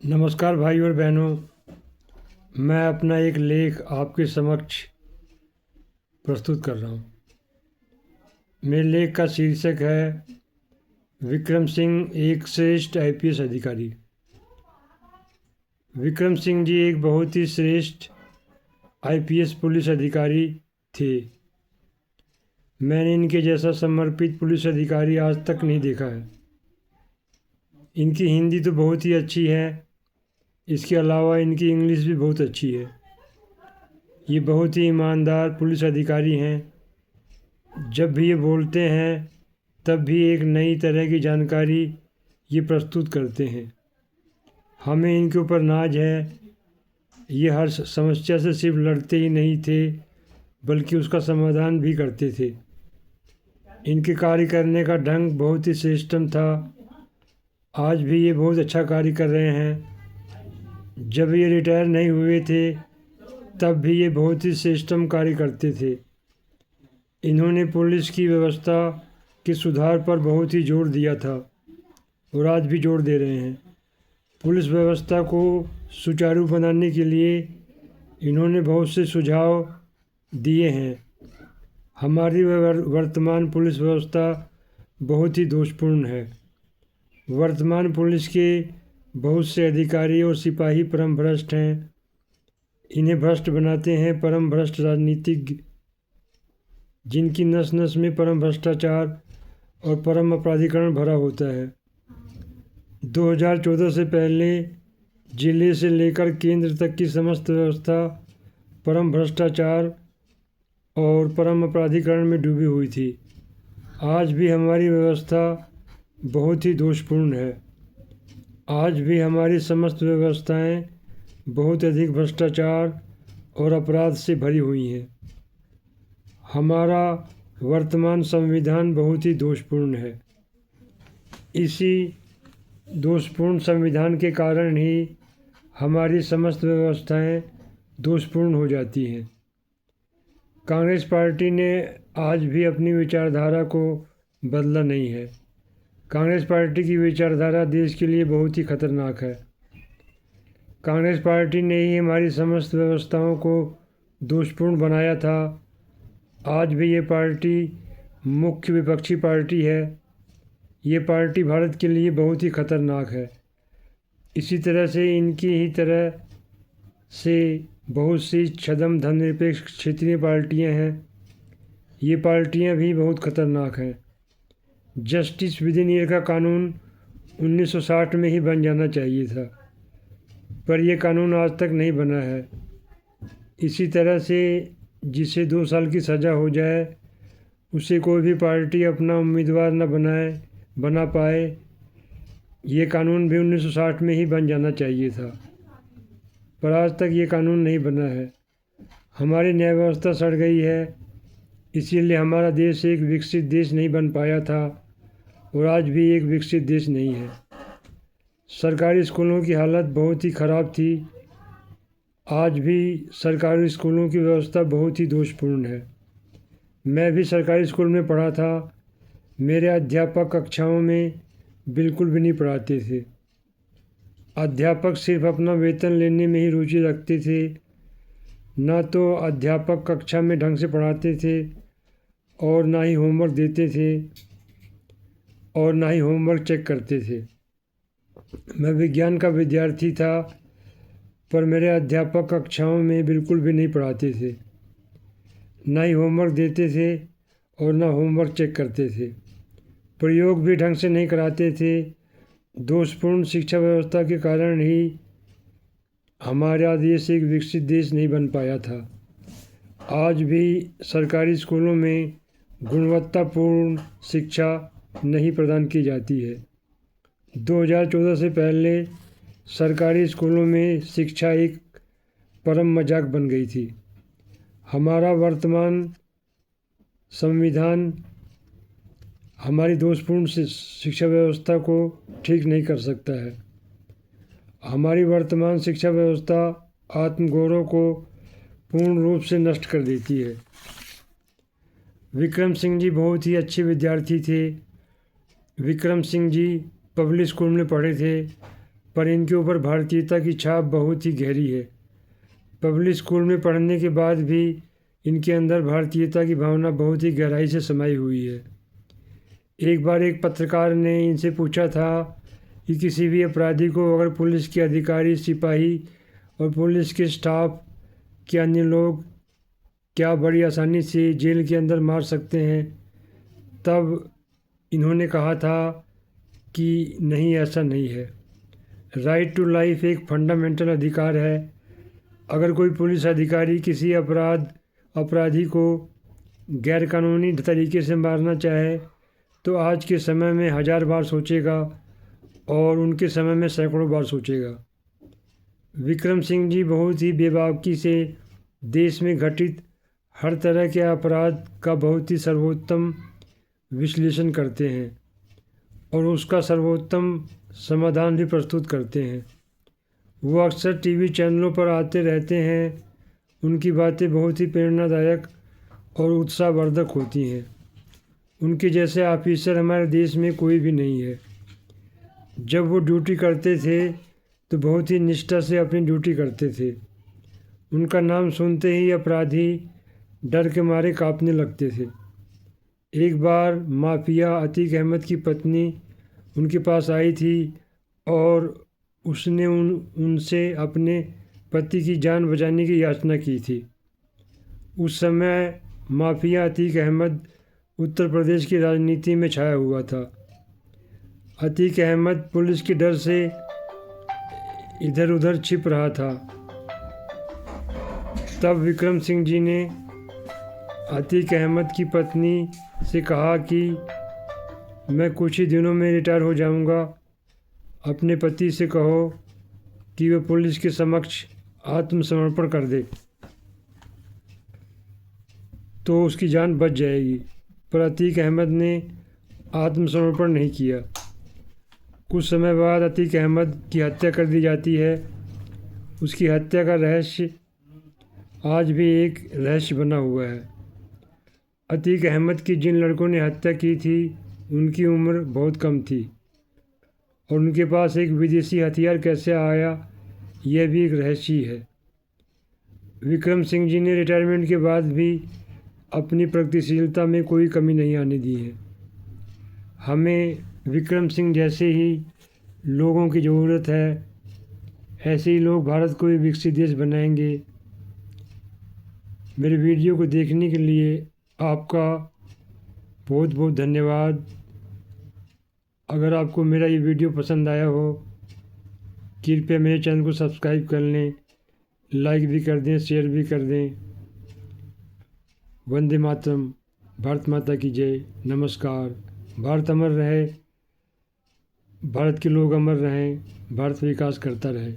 नमस्कार भाई और बहनों। मैं अपना एक लेख आपके समक्ष प्रस्तुत कर रहा हूँ। मेरे लेख का शीर्षक है विक्रम सिंह एक श्रेष्ठ आईपीएस अधिकारी। विक्रम सिंह जी एक बहुत ही श्रेष्ठ आईपीएस पुलिस अधिकारी थे। मैंने इनके जैसा समर्पित पुलिस अधिकारी आज तक नहीं देखा है। इनकी हिंदी तो बहुत ही अच्छी है, इसके अलावा इनकी इंग्लिश भी बहुत अच्छी है। ये बहुत ही ईमानदार पुलिस अधिकारी हैं। जब भी ये बोलते हैं तब भी एक नई तरह की जानकारी ये प्रस्तुत करते हैं। हमें इनके ऊपर नाज है। ये हर समस्या से सिर्फ लड़ते ही नहीं थे बल्कि उसका समाधान भी करते थे। इनके कार्य करने का ढंग बहुत ही श्रेष्ठतम था। आज भी ये बहुत अच्छा कार्य कर रहे हैं। जब ये रिटायर नहीं हुए थे तब भी ये बहुत ही श्रेष्ठतम कार्य करते थे। इन्होंने पुलिस की व्यवस्था के सुधार पर बहुत ही जोर दिया था और आज भी जोर दे रहे हैं। पुलिस व्यवस्था को सुचारू बनाने के लिए इन्होंने बहुत से सुझाव दिए हैं। हमारी वर्तमान पुलिस व्यवस्था बहुत ही दोषपूर्ण है। वर्तमान पुलिस के बहुत से अधिकारी और सिपाही परम भ्रष्ट हैं। इन्हें भ्रष्ट बनाते हैं परम भ्रष्ट राजनीतिज्ञ, जिनकी नस नस में परम भ्रष्टाचार और परम अपराधीकरण भरा होता है। 2014 से पहले जिले से लेकर केंद्र तक की समस्त व्यवस्था परम भ्रष्टाचार और परम अपराधीकरण में डूबी हुई थी। आज भी हमारी व्यवस्था बहुत ही दोषपूर्ण है। आज भी हमारी समस्त व्यवस्थाएं बहुत अधिक भ्रष्टाचार और अपराध से भरी हुई हैं। हमारा वर्तमान संविधान बहुत ही दोषपूर्ण है। इसी दोषपूर्ण संविधान के कारण ही हमारी समस्त व्यवस्थाएं दोषपूर्ण हो जाती हैं। कांग्रेस पार्टी ने आज भी अपनी विचारधारा को बदला नहीं है। कांग्रेस पार्टी की विचारधारा देश के लिए बहुत ही खतरनाक है। कांग्रेस पार्टी ने ही हमारी समस्त व्यवस्थाओं को दोषपूर्ण बनाया था। आज भी ये पार्टी मुख्य विपक्षी पार्टी है। ये पार्टी भारत के लिए बहुत ही खतरनाक है। इसी तरह से इनकी ही तरह से बहुत सी छद्म धर्मनिरपेक्ष क्षेत्रीय पार्टियां हैं। ये पार्टियां भी बहुत खतरनाक हैं। जस्टिस विद इन ईयर का कानून 1960 में ही बन जाना चाहिए था, पर यह कानून आज तक नहीं बना है। इसी तरह से जिसे 2 साल की सज़ा हो जाए उसे कोई भी पार्टी अपना उम्मीदवार न बना पाए, ये कानून भी 1960 में ही बन जाना चाहिए था, पर आज तक ये कानून नहीं बना है। हमारी न्याय व्यवस्था सड़ गई है, इसीलिए हमारा देश एक विकसित देश नहीं बन पाया था और आज भी एक विकसित देश नहीं है। सरकारी स्कूलों की हालत बहुत ही ख़राब थी। आज भी सरकारी स्कूलों की व्यवस्था बहुत ही दोषपूर्ण है। मैं भी सरकारी स्कूल में पढ़ा था। मेरे अध्यापक कक्षाओं में बिल्कुल भी नहीं पढ़ाते थे। अध्यापक सिर्फ अपना वेतन लेने में ही रुचि रखते थे। ना तो अध्यापक कक्षा में ढंग से पढ़ाते थे और ना ही होमवर्क देते थे और ना ही होमवर्क चेक करते थे। मैं विज्ञान का विद्यार्थी था, पर मेरे अध्यापक कक्षाओं में बिल्कुल भी नहीं पढ़ाते थे, ना ही होमवर्क देते थे और ना होमवर्क चेक करते थे। प्रयोग भी ढंग से नहीं कराते थे। दोषपूर्ण शिक्षा व्यवस्था के कारण ही हमारा देश एक विकसित देश नहीं बन पाया था। आज भी सरकारी स्कूलों में गुणवत्तापूर्ण शिक्षा नहीं प्रदान की जाती है। 2014 से पहले सरकारी स्कूलों में शिक्षा एक परम मजाक बन गई थी। हमारा वर्तमान संविधान हमारी दोषपूर्ण शिक्षा व्यवस्था को ठीक नहीं कर सकता है। हमारी वर्तमान शिक्षा व्यवस्था आत्मगौरव को पूर्ण रूप से नष्ट कर देती है। विक्रम सिंह जी बहुत ही अच्छे विद्यार्थी थे। विक्रम सिंह जी पब्लिक स्कूल में पढ़े थे। पर इनके ऊपर भारतीयता की छाप बहुत ही गहरी है। पब्लिक स्कूल में पढ़ने के बाद भी इनके अंदर भारतीयता की भावना बहुत ही गहराई से समाई हुई है। एक बार एक पत्रकार ने इनसे पूछा था कि किसी भी अपराधी को अगर पुलिस के अधिकारी, सिपाही और पुलिस के स्टाफ के अन्य लोग क्या बड़ी आसानी से जेल के अंदर मार सकते हैं, तब इन्होंने कहा था कि नहीं, ऐसा नहीं है। राइट टू लाइफ एक फंडामेंटल अधिकार है। अगर कोई पुलिस अधिकारी किसी अपराधी को गैरकानूनी तरीके से मारना चाहे तो आज के समय में 1000 बार सोचेगा और उनके समय में सैकड़ों बार सोचेगा। विक्रम सिंह जी बहुत ही बेबाकी से देश में घटित हर तरह के अपराध का बहुत ही सर्वोत्तम विश्लेषण करते हैं और उसका सर्वोत्तम समाधान भी प्रस्तुत करते हैं। वो अक्सर टीवी चैनलों पर आते रहते हैं। उनकी बातें बहुत ही प्रेरणादायक और उत्साहवर्धक होती हैं। उनके जैसे ऑफिसर हमारे देश में कोई भी नहीं है। जब वो ड्यूटी करते थे तो बहुत ही निष्ठा से अपनी ड्यूटी करते थे। उनका नाम सुनते ही अपराधी डर के मारे कांपने लगते थे। एक बार माफिया अतीक अहमद की पत्नी उनके पास आई थी और उसने उनसे अपने पति की जान बचाने की याचना की थी। उस समय माफिया अतीक अहमद उत्तर प्रदेश की राजनीति में छाया हुआ था। अतीक अहमद पुलिस के डर से इधर उधर छिप रहा था। तब विक्रम सिंह जी ने अतीक अहमद की पत्नी से कहा कि मैं कुछ ही दिनों में रिटायर हो जाऊंगा। अपने पति से कहो कि वह पुलिस के समक्ष आत्मसमर्पण कर दे तो उसकी जान बच जाएगी। पर अतीक अहमद ने आत्मसमर्पण नहीं किया। कुछ समय बाद अतीक अहमद की हत्या कर दी जाती है। उसकी हत्या का रहस्य आज भी एक रहस्य बना हुआ है। अतीक अहमद की जिन लड़कों ने हत्या की थी उनकी उम्र बहुत कम थी और उनके पास एक विदेशी हथियार कैसे आया यह भी एक रहस्य है। विक्रम सिंह जी ने रिटायरमेंट के बाद भी अपनी प्रगतिशीलता में कोई कमी नहीं आने दी है। हमें विक्रम सिंह जैसे ही लोगों की ज़रूरत है। ऐसे ही लोग भारत को एक विकसित देश बनाएंगे। मेरे वीडियो को देखने के लिए आपका बहुत बहुत धन्यवाद। अगर आपको मेरा ये वीडियो पसंद आया हो कृपया मेरे चैनल को सब्सक्राइब कर लें, लाइक भी कर दें, शेयर भी कर दें। वंदे मातरम। भारत माता की जय। नमस्कार। भारत अमर रहे, भारत के लोग अमर रहें, भारत विकास करता रहे।